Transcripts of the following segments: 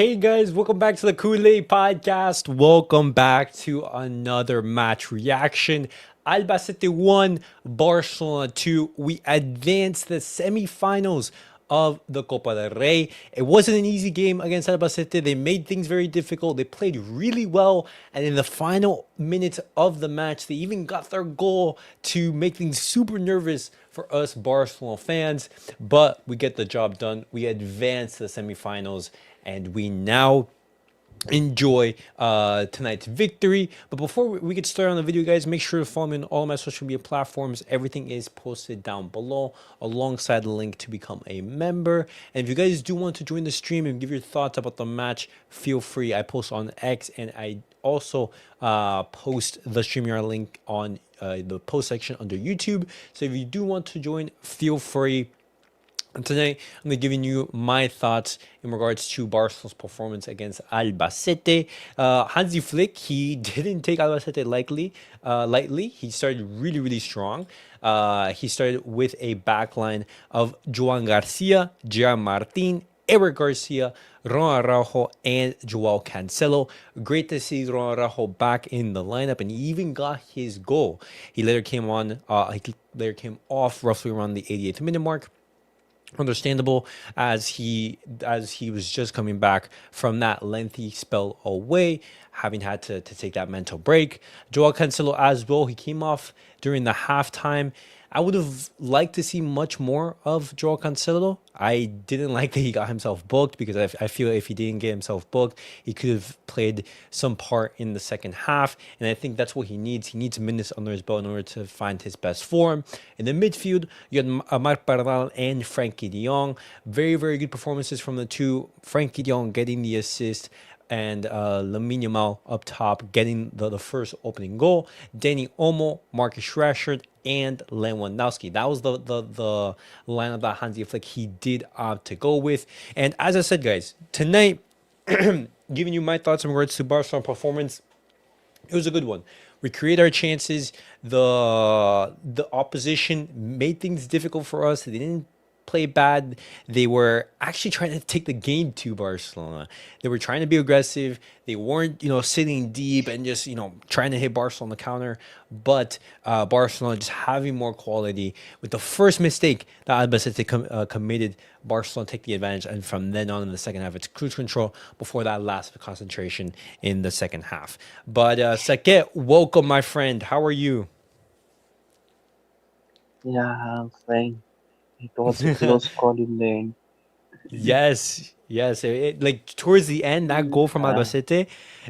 Hey guys, welcome back to the Kool-Aid Podcast. Welcome back to another match reaction. Albacete 1, Barcelona 2. We advanced the semifinals of the Copa del Rey. It wasn't an easy game against Albacete. They made things very difficult. They played really well. And in the final minutes of the match, they even got their goal to make things super nervous for us Barcelona fans. But we get the job done. We advance to the semifinals and we now enjoy tonight's victory. But before we get started on the video, guys, make sure to follow me on all my social media platforms. Everything is posted down below alongside the link to become a member. And if you guys do want to join the stream and give your thoughts about the match, feel free. I post on X, and I also post the StreamYard link on the post section under YouTube. So if you do want to join, feel free. And tonight, I'm going to be giving you my thoughts in regards to Barcelona's performance against Albacete. Hansi Flick, he didn't take Albacete lightly. He started really strong. He started with a backline of Joan Garcia, Gerard Martin, Eric Garcia, Ronald Araujo, and Joao Cancelo. Great to see Ronald Araujo back in the lineup, and he even got his goal. He later came off roughly around the 88th minute mark. Understandable, as he was just coming back from that lengthy spell away, having had to take that mental break. Joao Cancelo as well, he came off during the halftime. I would have liked to see much more of Joao Cancelo. I didn't like that he got himself booked, because I feel if he didn't get himself booked, he could have played some part in the second half. And I think that's what he needs. He needs minutes under his belt in order to find his best form. In the midfield, you had Marc Pardal and Frankie de Jong. Very good performances from the two. Frankie de Jong getting the assist, and Lamine Yamal up top getting the first opening goal. Danny Olmo, Marcus Rashford, and Lewandowski. That was the lineup that Hansi Flick he did opt to go with. And as I said, guys, tonight, giving you my thoughts in regards to Barcelona performance. It was a good one. We created our chances. The opposition made things difficult for us. They didn't play bad. They were actually trying to take the game to Barcelona. They were trying to be aggressive. They weren't, sitting deep and just, trying to hit Barcelona on the counter. But Barcelona just having more quality. With the first mistake that Albacete committed, Barcelona take the advantage. And from then on in the second half, it's cruise control before that last concentration in the second half. But Sake, welcome, my friend. How are you? Yeah, I'm fine. It was a close call in the end. Yes. Like towards the end, that goal from Yeah, Albacete,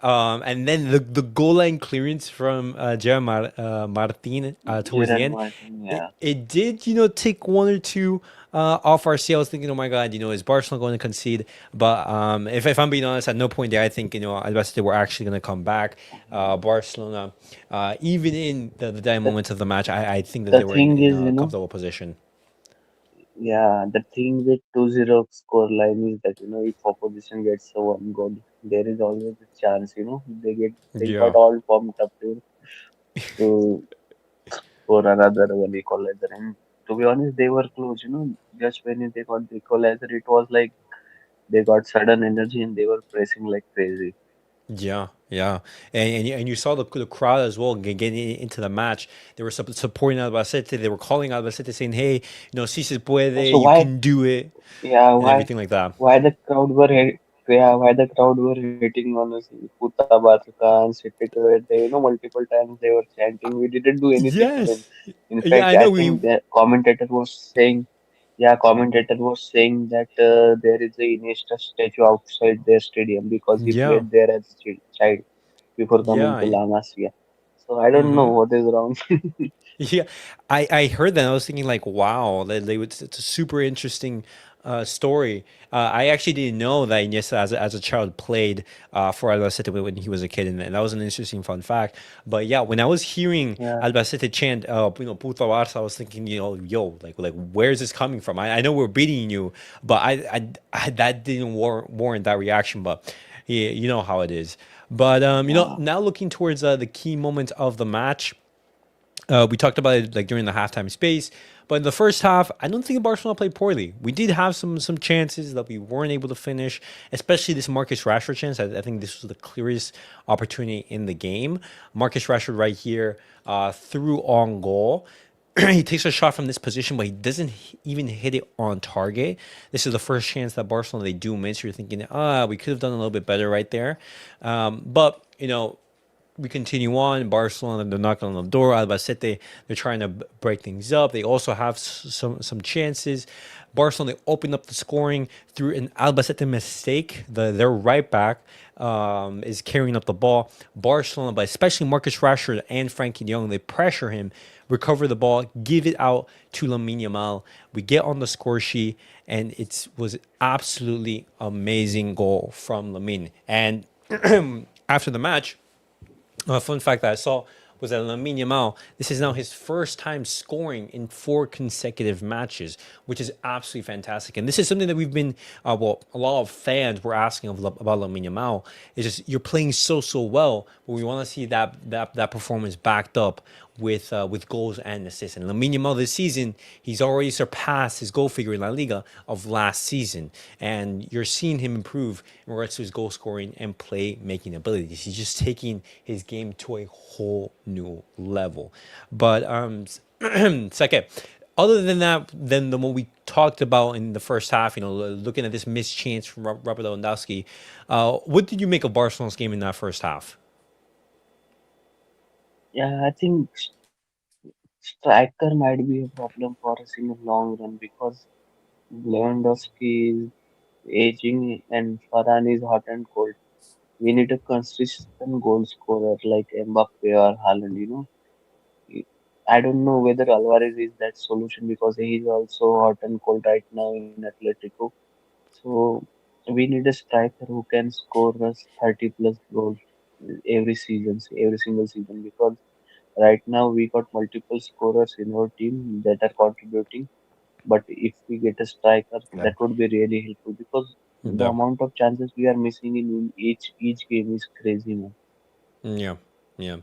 and then the goal line clearance from Gerard Martin towards the Gerard end, Martin. it, Yeah, it did take one or two off our sea. I was thinking, oh my God, is Barcelona going to concede? But if I'm being honest, at no point there I think Albacete were actually going to come back. Barcelona, even in the dying the moments of the match, I think that the they were thing in is, a comfortable position. yeah, the thing with 2-0 score line is that if opposition gets a one goal, there is always a chance. They got Yeah. all pumped up to score another one equalizer. And to be honest, they were close. Just when they got the equalizer, it was like they got sudden energy and they were pressing like crazy. Yeah, and you saw the crowd as well getting into the match. They were supporting Albacete. They were calling Albacete, saying, "Hey, si se puede, Also, you why? can do it," Yeah, and why? everything like that. Why the crowd were why the crowd were hitting on us, Puta Barca and City, multiple times they were chanting. We didn't do anything to them. Yes, In yeah, fact, I I know. We think the commentator was saying that there is a Iniesta statue outside their stadium because he yeah, played there as a child before coming to yeah. La Masia. So I don't know Mm-hmm. what is wrong. Yeah, I heard that. I was thinking like, wow, they would. It's a super interesting story. I actually didn't know that Iniesta as a child played for Albacete when he was a kid, and that was an interesting fun fact. But yeah, when I was hearing Yeah, Albacete chant, "Puta Barça," I was thinking, yo, like where's this coming from? I know we're beating you, but I that didn't warrant that reaction. But yeah, you know how it is. But yeah, now looking towards the key moments of the match. We talked about it like during the halftime space. But in the first half, I don't think Barcelona played poorly. We did have some chances that we weren't able to finish, especially this Marcus Rashford chance. I think this was the clearest opportunity in the game. Marcus Rashford right here through on goal. He takes a shot from this position, but he doesn't even hit it on target. This is the first chance that Barcelona they do miss. You're thinking, we could have done a little bit better right there. But we continue on. Barcelona, they're knocking on the door. Albacete, they're trying to break things up. They also have some chances. Barcelona, they open up the scoring through an Albacete mistake. Their right back is carrying up the ball. Barcelona, but especially Marcus Rashford and Frankie de Jong, they pressure him, recover the ball, give it out to Lamine Yamal. We get on the score sheet, and it was absolutely amazing goal from Lamine. And after the match, a fun fact that I saw was that Lamine Yamal, this is now his first time scoring in 4 consecutive matches, which is absolutely fantastic. And this is something that we've been, a lot of fans were asking about Lamine Yamal. It's just you're playing so well, but we want to see that performance backed up with goals and assists. And Lamine Yamal this season, he's already surpassed his goal figure in La Liga of last season, and you're seeing him improve in regards to his goal scoring and play making abilities. He's just taking his game to a whole new level. But second, other than that, than the one we talked about in the first half, looking at this missed chance from Robert Lewandowski, what did you make of Barcelona's game in that first half? Yeah, I think striker might be a problem for us in the long run because Lewandowski is aging and Varane is hot and cold. We need a consistent goal scorer like Mbappe or Haaland. I don't know whether Alvarez is that solution because he is also hot and cold right now in Atletico. So we need a striker who can score us 30 plus goals every single season because right now we got multiple scorers in our team that are contributing. But if we get a striker, Yeah. that would be really helpful because the The amount of chances we are missing in each game is crazy, man. Yeah, yeah.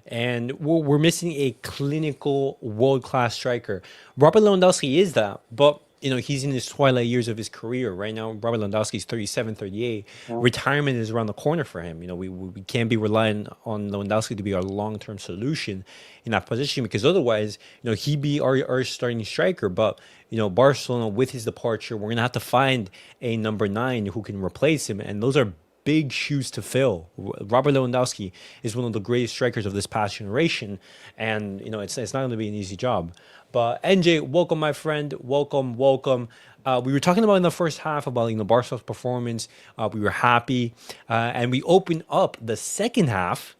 And we're missing a clinical world class striker. Robert Lewandowski is that, but he's in his twilight years of his career right now. Robert Lewandowski's 37, 38. Yeah. Retirement is around the corner for him. We can't be relying on Lewandowski to be our long term solution in that position because otherwise, he'd be our starting striker. But Barcelona with his departure, we're gonna have to find a number 9 who can replace him, and those are big shoes to fill. Robert Lewandowski is one of the greatest strikers of this past generation, and it's not going to be an easy job. But NJ, welcome, my friend. Welcome, welcome. We were talking about in the first half about Barca's performance. We were happy, and we opened up the second half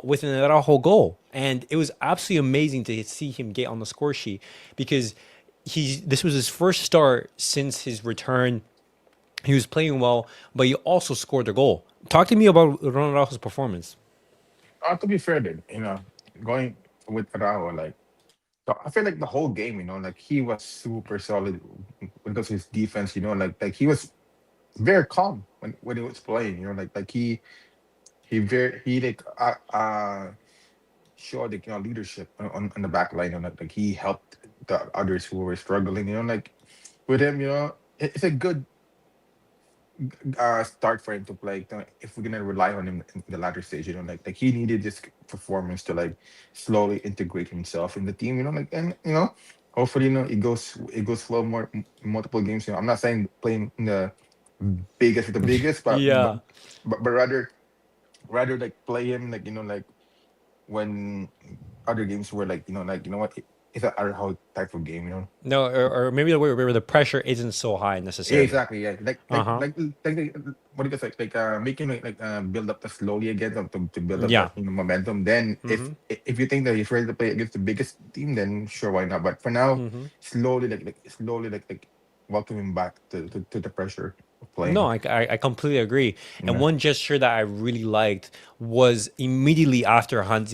with an Araujo goal, and it was absolutely amazing to see him get on the score sheet because this was his first start since his return. He was playing well, but he also scored a goal. Talk to me about Ronald's performance. To be fair, then going with Araújo, so I feel like the whole game, like he was super solid when it comes to his defense. Like he was very calm when he was playing. He like showed like leadership on the back line. Like he helped the others who were struggling. Like with him, it's a good start for him to play. If we're gonna rely on him in the latter stage, like he needed this performance to like slowly integrate himself in the team. And hopefully, it goes well multiple games. I'm not saying playing in the biggest with the biggest, but but Yeah. but, but rather like play him like like when other games were like what, it's a how type of game. No, or maybe the way where the pressure isn't so high Yeah, necessarily. exactly. Yeah, Uh huh. what do you say? Making build up the slowly again to build up Yeah. that momentum. Then Mm-hmm. if you think that he's ready to play against the biggest team, then sure, why not? But for now, Mm-hmm. slowly slowly welcome him back to the pressure of No, playing. I completely agree. And Yeah. one gesture that I really liked was immediately after Ron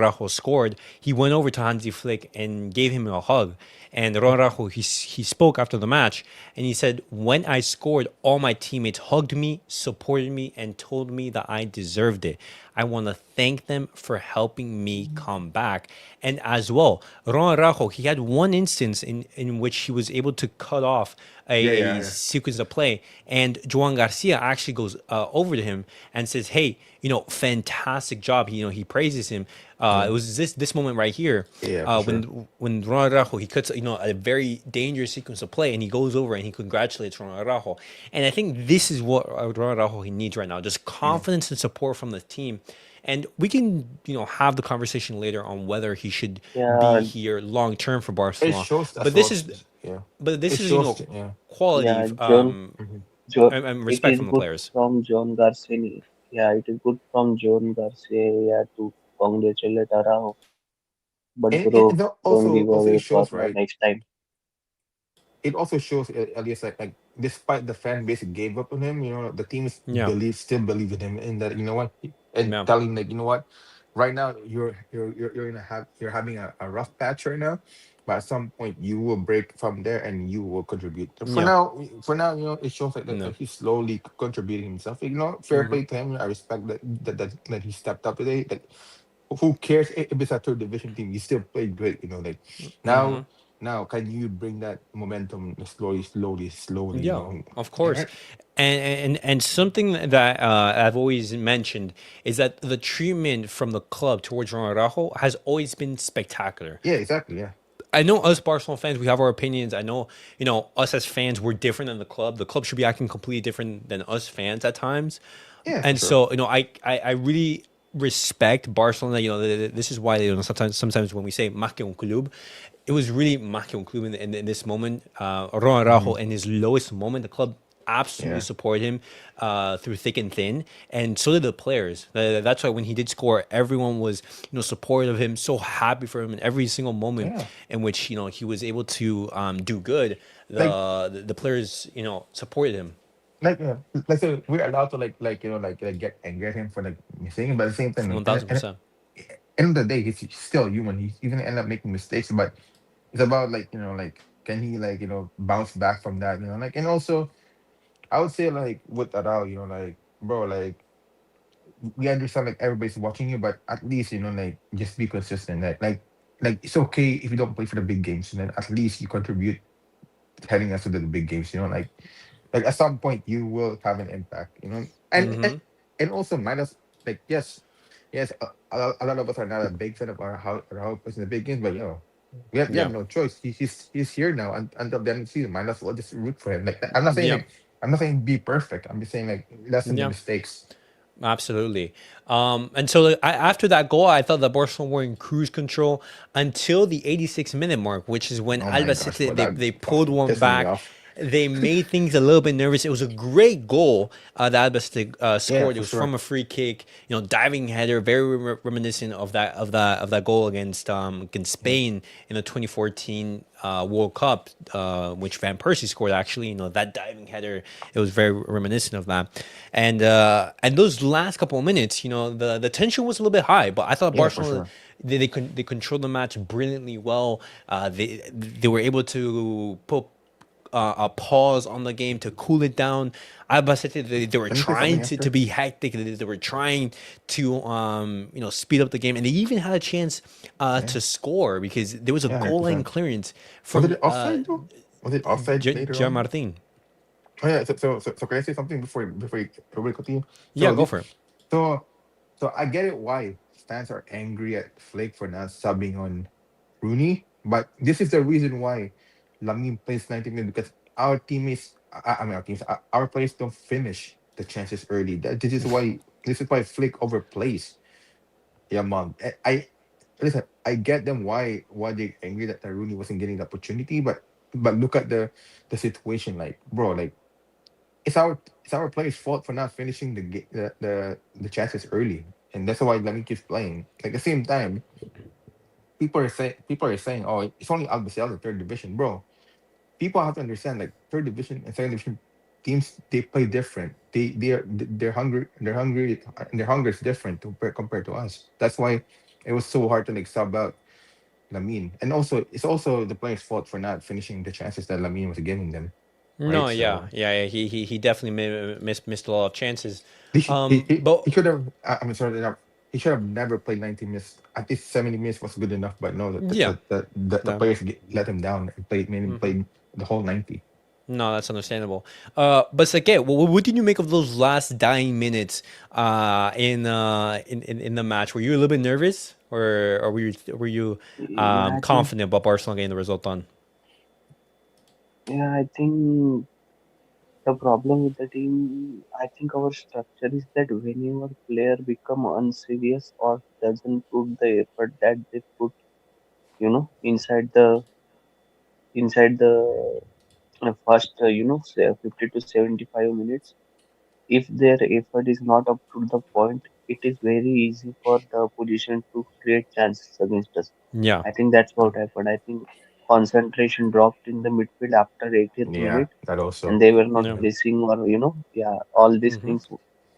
Rajo scored, he went over to Hansi Flick and gave him a hug. And Ronald Araujo, he spoke after the match, and he said, "When I scored, all my teammates hugged me, supported me, and told me that I deserved it. I want to thank them for helping me come back." And as well, Ronald Araujo, he had one instance in which he was able to cut off Yeah, a yeah, sequence of play, and Joan Garcia actually goes over to him and says, "Hey, fantastic job." He praises him. yeah, It was this moment right here, yeah, for sure. when Ronald Araujo, he cuts a very dangerous sequence of play, and he goes over and he congratulates Ronald Araujo. And I think this is what Ronald Araujo he needs right now, just Yeah, confidence and support from the team. And we can have the conversation later on whether he should be Yeah, here long term for it Barcelona. shows as But well. this is Yeah, but this it is shows. Yeah. quality, yeah, Mhm. and It respect is from the good players. from John Garcia. Yeah, it is good from John Garcia, yeah, to congratulate Araujo. But And bro, don't also give it away for shows, right? next time. It also shows at least like despite the fan base gave up on him, the teams Yeah, still believe in him, and that what and yeah, telling like what, right now you're in you're having a rough patch right now, but at some point you will break from there and you will contribute. yeah. For now, it shows like that No. he's slowly contributing himself. Fair Mm-hmm. play to him. I respect that he stepped up today. Like, who cares if it's a third division team? You still played great. Like Mm-hmm. now, can you bring that momentum slowly? Yeah, of course. Yeah, And something that I've always mentioned is that the treatment from the club towards Ronald Araujo has always been spectacular. yeah, exactly. Yeah, I know us Barcelona fans, we have our opinions. I know, us as fans, we're different than the club. The club should be acting completely different than us fans at times. yeah, for And sure. so, I really respect Barcelona. This is why, sometimes when we say marque un club, it was really marque un club in this moment. Ron Hmm. Araujo, in his lowest moment, the club absolutely Yeah, supported him through thick and thin, and so did the players. That's why when he did score, everyone was supportive of him, so happy for him in every single moment yeah. in which he was able to do good. Like, The players supported him like so we're allowed to like get angry at him for like missing, but at the same time, one and thousand percent. end of the day, he's still human. He's gonna end up making mistakes, but it's about can he bounce back from that? And also I would say like with Adal, like bro, like we understand like everybody's watching you, but at least just be consistent. Like it's okay if you don't play for the big games, and then at least you contribute heading us to the big games. Like at some point you will have an impact. And and, Mm-hmm. and also minus like yes, a lot of us are not a big fan of our plays in the big games, but we have Yeah. no choice. He's here now until the end of the season. Might as well just root for him. Like Yeah. I'm not saying be perfect. I'm just saying like lessen the Yeah. mistakes. Absolutely. And so after that goal, I thought that Barcelona were in cruise control until the 86-minute mark, which is when Oh my gosh, bro, Albacete they, that they pulled one pissed me back. off. They made things a little bit nervous. It was a great goal that Albacete Yeah, scored. It for was from sure. a free kick, diving header, very reminiscent of that goal against Yeah, Spain in the 2014 World Cup, which Van Persie scored. Actually, that diving header, it was very reminiscent of that. And those last couple of minutes, the tension was a little bit high, but I thought yeah, for Barcelona sure. they controlled the match brilliantly well. They were able to put a pause on the game to cool it down. Albacete, they were Can you say something trying to after? be hectic. They were trying to speed up the game, and they even had a chance Yeah, to score because there was a yeah, hundred goal line percent. clearance Was from it offside though? Was it offside later Gian on? Martin. Oh yeah. So can I say something before you everybody continue? Yeah, So go the, for it. so so I get it why fans are angry at Flick for not subbing on Rooney, but this is the reason why Lamine plays 90 minutes because our teammates, I mean our teams, our players don't finish the chances early. This is why Flick overplays Yamal. Listen. I get them why they angry that Rooney wasn't getting the opportunity, but look at the situation. Like bro, like it's our players' fault for not finishing the chances early, and that's why Lamine keeps playing. Like at the same time, people are saying, oh, it's only Albacete in third division, bro. People have to understand, like third division and second division teams, they play different. Their hunger is different compared to us. That's why it was so hard to like sub out Lamine, and also it's also the players' fault for not finishing the chances that Lamine was giving them, right? No, yeah, So yeah, yeah. He definitely missed a lot of chances. he sh- But he should have. I'm sorry, he should have never played 90 minutes. At least 70 minutes was good enough, but no, yeah, the no, players let him down and played made him play the whole 90. no, that's understandable. But Sake, what did you make of those last dying minutes in the match? Were you a little bit nervous, or were you Yeah, I think confident about Barcelona getting the result done? yeah, I think the problem with the team, I think our structure is that whenever player become unserious or doesn't put the effort that they put, inside the first, say 50 to 75 minutes, if their effort is not up to the point, it is very easy for the opposition to create chances against us. Yeah, I think that's what happened. I think concentration dropped in the midfield after 80th Yeah, minute, that and also. they were not yeah, Yeah. pressing, or yeah, all these things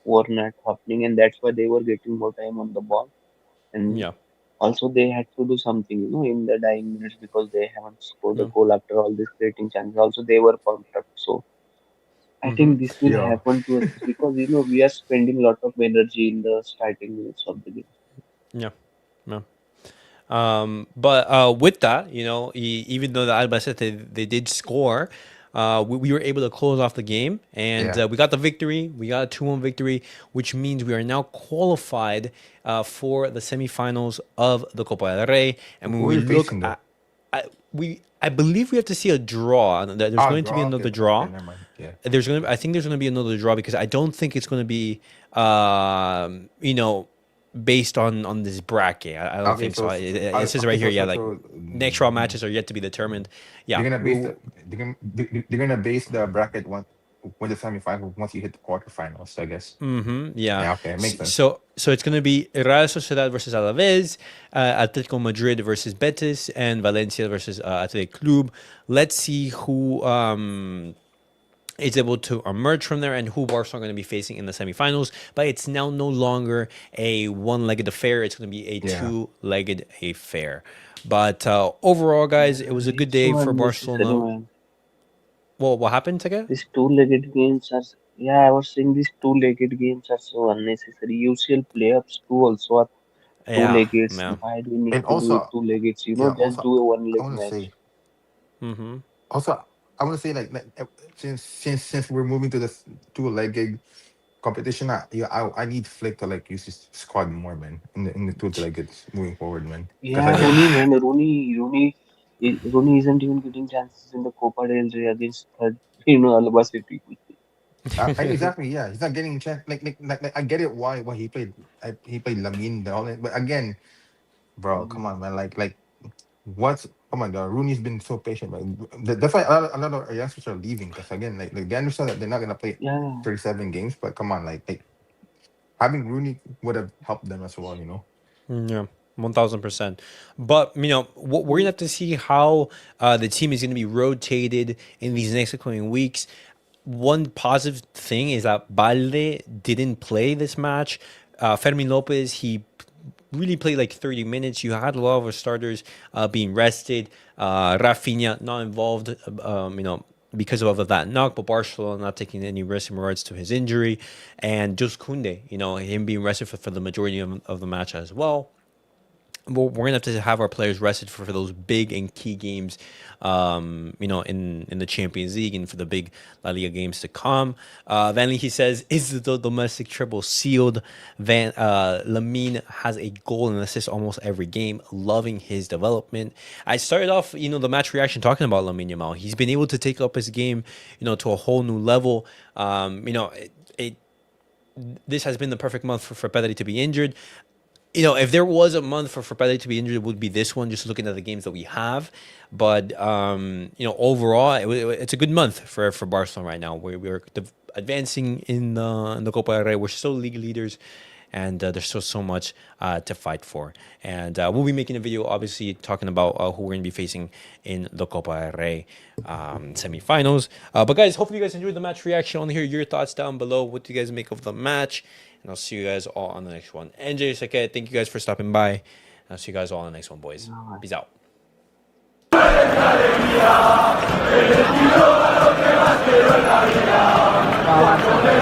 were not happening, and that's why they were getting more time on the ball. And yeah, also they had to do something, in the dying minutes, because they haven't scored a yeah. goal after all this creating chances. Also, they were pumped up. So I think this will Yo, happen to us because we are spending a lot of energy in the starting minutes of the game. Yeah. Yeah. But with that, even though the Albacete they did score, we were able to close off the game, and yeah. we got the victory. We got a 2-1 victory, which means we are now qualified for the semifinals of the Copa del Rey. And when Who are we you look facing though? at, I believe we have to see a draw. There's Oh, going to be draw. Okay, another okay, okay. draw. Never mind. Yeah. I think there's gonna be another draw because I don't think it's gonna be, based on this bracket. I don't Okay, think so. It says okay, right here, yeah, like so next round matches are yet to be determined. they're Yeah. gonna base they're gonna base the bracket one with the semifinal once you hit the quarterfinals, I guess. Yeah. Yeah, okay, makes sense. So it's gonna be Real Sociedad versus Alaves, Atletico Madrid versus Betis, and Valencia versus Athletic Club. Let's see who is able to emerge from there and who Barcelona are going to be facing in the semifinals. But it's now no longer a one-legged affair. It's going to be a Yeah. two-legged affair. But overall, guys, it was a good It's day so for unnecessary, Barcelona. man. Well, what happened, Teke? These two-legged games are, yeah, I was saying these two-legged games are so unnecessary. UCL playoffs too also are Yeah, two-legged. man. Why do we need And to do it also, two-legged? yeah, Just also do a I one-leg wanna say match. also I wanna say since we're moving to the two-legged competition, I need Flick to like use his squad more, man, in the two-legged moving forward, man. Because Yeah, again, Rooney, man, Rooney isn't even getting chances in the Copa del Rey against third, Albacete. exactly, yeah, he's not getting a chance. Like I get it why he played Lamine and all that, but again, bro, come on, man, like what's oh my god, Rooney's been so patient, man. That's why a lot of youngsters are leaving because again, like they understand that they're not gonna play Yeah, 37 games, but come on, like having Rooney would have helped them as well, you know. Yeah, 1000%. But we're gonna have to see how the team is gonna be rotated in these next coming weeks. One positive thing is that Balde didn't play this match. Fermin Lopez, he really played like 30 minutes. You had a lot of our starters being rested. Rafinha not involved, because of that knock, but Barcelona not taking any risk in regards to his injury. And just Kunde, him being rested for the majority of the match as well. We're gonna have our players rested for those big and key games, in the Champions League and for the big La Liga games to come. Vanley, he says, is the domestic triple sealed? Lamine has a goal and assist almost every game. Loving his development. I started off, the match reaction talking about Lamine Yamal. He's been able to take up his game, to a whole new level. This has been the perfect month for Pedri to be injured. If there was a month for Pele to be injured, it would be this one, just looking at the games that we have. But, overall, it's a good month for Barcelona right now. We're advancing in the Copa del Rey. We're still league leaders, and there's still so much to fight for. And we'll be making a video, obviously, talking about who we're going to be facing in the Copa del Rey semifinals. But, guys, hopefully you guys enjoyed the match reaction. I want to hear your thoughts down below. What do you guys make of the match? And I'll see you guys all on the next one. NJ Sake, thank you guys for stopping by. I'll see you guys all on the next one, boys. yeah. Peace out. Va Barça.